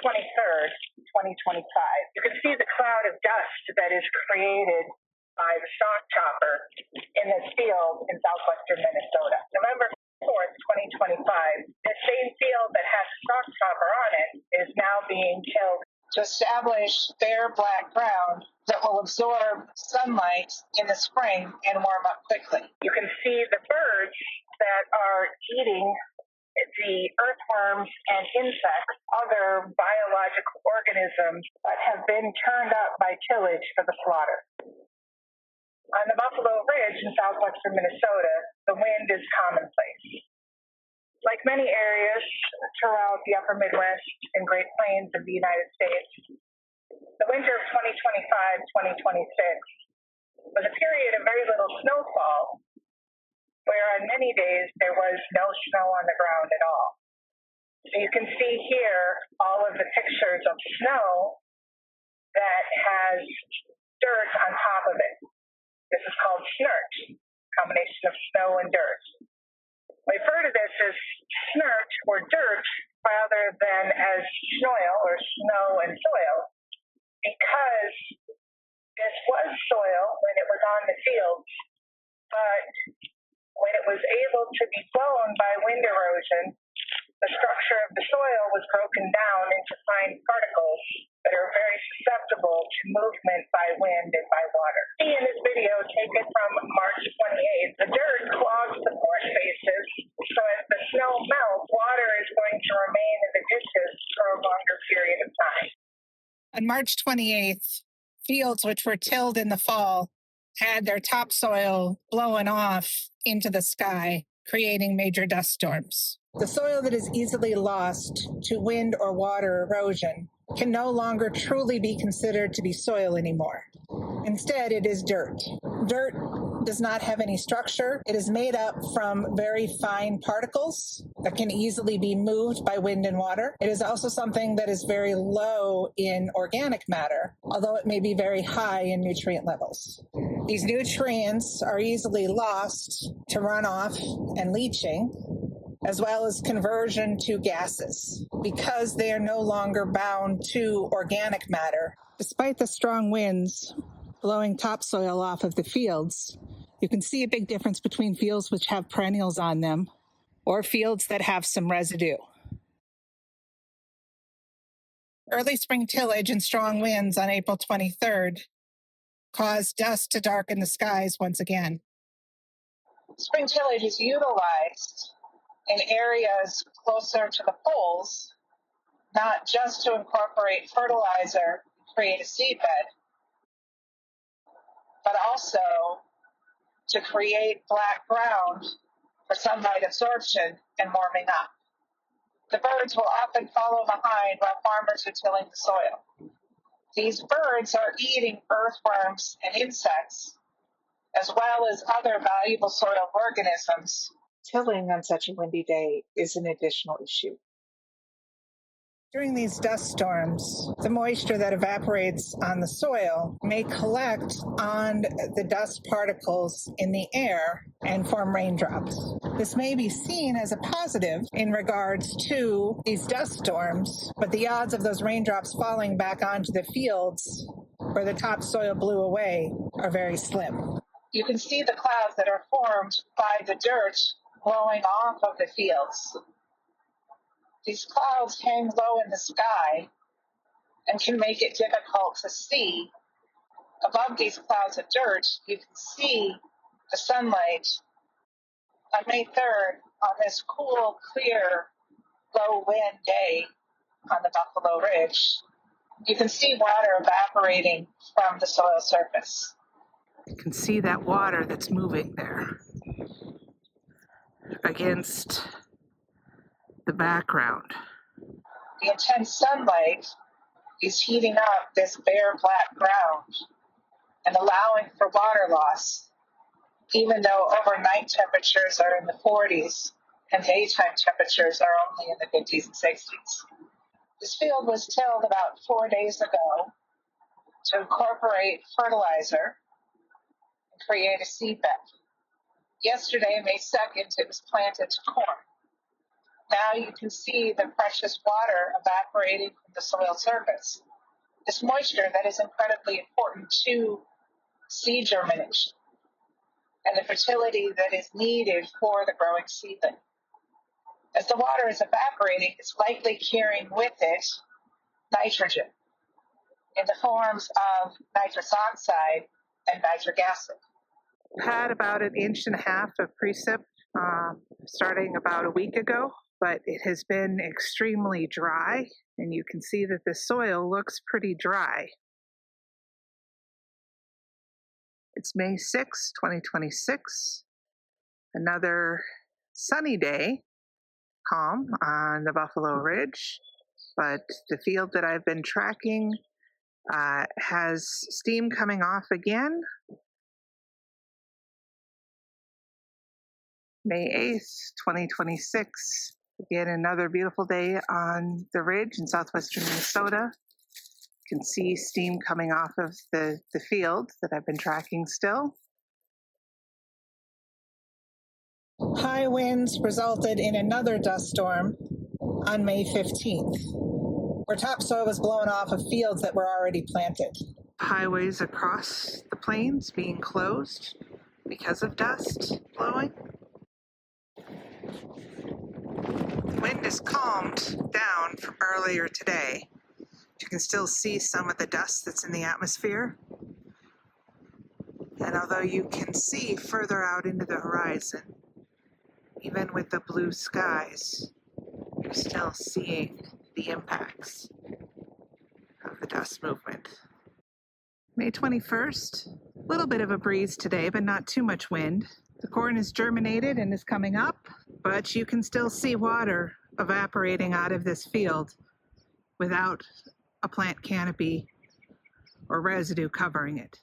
23rd, 2025. You can see the cloud of dust that is created by the stalk chopper in this field in southwestern Minnesota. November 4th, 2025, this same field that has a stalk chopper on it is now being tilled to establish bare black ground that will absorb sunlight in the spring and warm up quickly. You can see the birds that are eating the earthworms and insects, other biological organisms that have been turned up by tillage for the slaughter. On the Buffalo Ridge in southwestern Minnesota, the wind is commonplace. Like many areas throughout the upper Midwest and Great Plains of the United States, the winter of 2025-2026 was a period of very little snowfall, where on many days there was no snow on the ground at all. So you can see here all of the pictures of snow that has dirt on top of it. This is called snert, combination of snow and dirt. We refer to this as snert or dirt rather than as soil or snow and soil because this was soil when it was on the fields, but when it was able to be blown by wind erosion, the structure of the soil was broken down into fine particles that are very susceptible to movement by wind and by water. See in this video taken from March 28th, the dirt clogs the port faces, so as the snow melts, water is going to remain in the ditches for a longer period of time. On March 28th, fields which were tilled in the fall had their topsoil blown off into the sky, creating major dust storms. The soil that is easily lost to wind or water erosion can no longer truly be considered to be soil anymore. Instead, it is dirt. Dirt does not have any structure. It is made up from very fine particles that can easily be moved by wind and water. It is also something that is very low in organic matter, although it may be very high in nutrient levels. These nutrients are easily lost to runoff and leaching, as well as conversion to gases, because they are no longer bound to organic matter. Despite the strong winds blowing topsoil off of the fields, you can see a big difference between fields which have perennials on them or fields that have some residue. Early spring tillage and strong winds on April 23rd caused dust to darken the skies once again. Spring tillage is utilized in areas closer to the poles, not just to incorporate fertilizer and create a seedbed, but also to create black ground for sunlight absorption and warming up. The birds will often follow behind while farmers are tilling the soil. These birds are eating earthworms and insects, as well as other valuable soil organisms. Tilling on such a windy day is an additional issue. During these dust storms, the moisture that evaporates on the soil may collect on the dust particles in the air and form raindrops. This may be seen as a positive in regards to these dust storms, but the odds of those raindrops falling back onto the fields where the topsoil blew away are very slim. You can see the clouds that are formed by the dirt blowing off of the fields. These clouds hang low in the sky and can make it difficult to see. Above these clouds of dirt, you can see the sunlight. On May 3rd, on this cool, clear, low wind day on the Buffalo Ridge, you can see water evaporating from the soil surface. You can see that water that's moving there against the background. The intense sunlight is heating up this bare black ground and allowing for water loss, even though overnight temperatures are in the 40s and daytime temperatures are only in the 50s and 60s. This field was tilled about 4 days ago to incorporate fertilizer and create a seedbed. Yesterday, May 2nd, it was planted to corn. Now you can see the precious water evaporating from the soil surface. This moisture that is incredibly important to seed germination and the fertility that is needed for the growing seedling. As the water is evaporating, it's likely carrying with it nitrogen in the forms of nitrous oxide and nitric acid. Had about 1.5 inches of precip starting about a week ago, but it has been extremely dry, and you can see that the soil looks pretty dry. It's May 6, 2026, another sunny day, calm on the Buffalo Ridge, but the field that I've been tracking has steam coming off again. May 8th, 2026, again another beautiful day on the ridge in southwestern Minnesota. You can see steam coming off of the field that I've been tracking still. High winds resulted in another dust storm on May 15th, where topsoil was blown off of fields that were already planted. Highways across the plains being closed because of dust blowing. The wind has calmed down from earlier today. You can still see some of the dust that's in the atmosphere. And although you can see further out into the horizon, even with the blue skies, you're still seeing the impacts of the dust movement. May 21st, a little bit of a breeze today, but not too much wind. The corn is germinated and is coming up, but you can still see water evaporating out of this field without a plant canopy or residue covering it.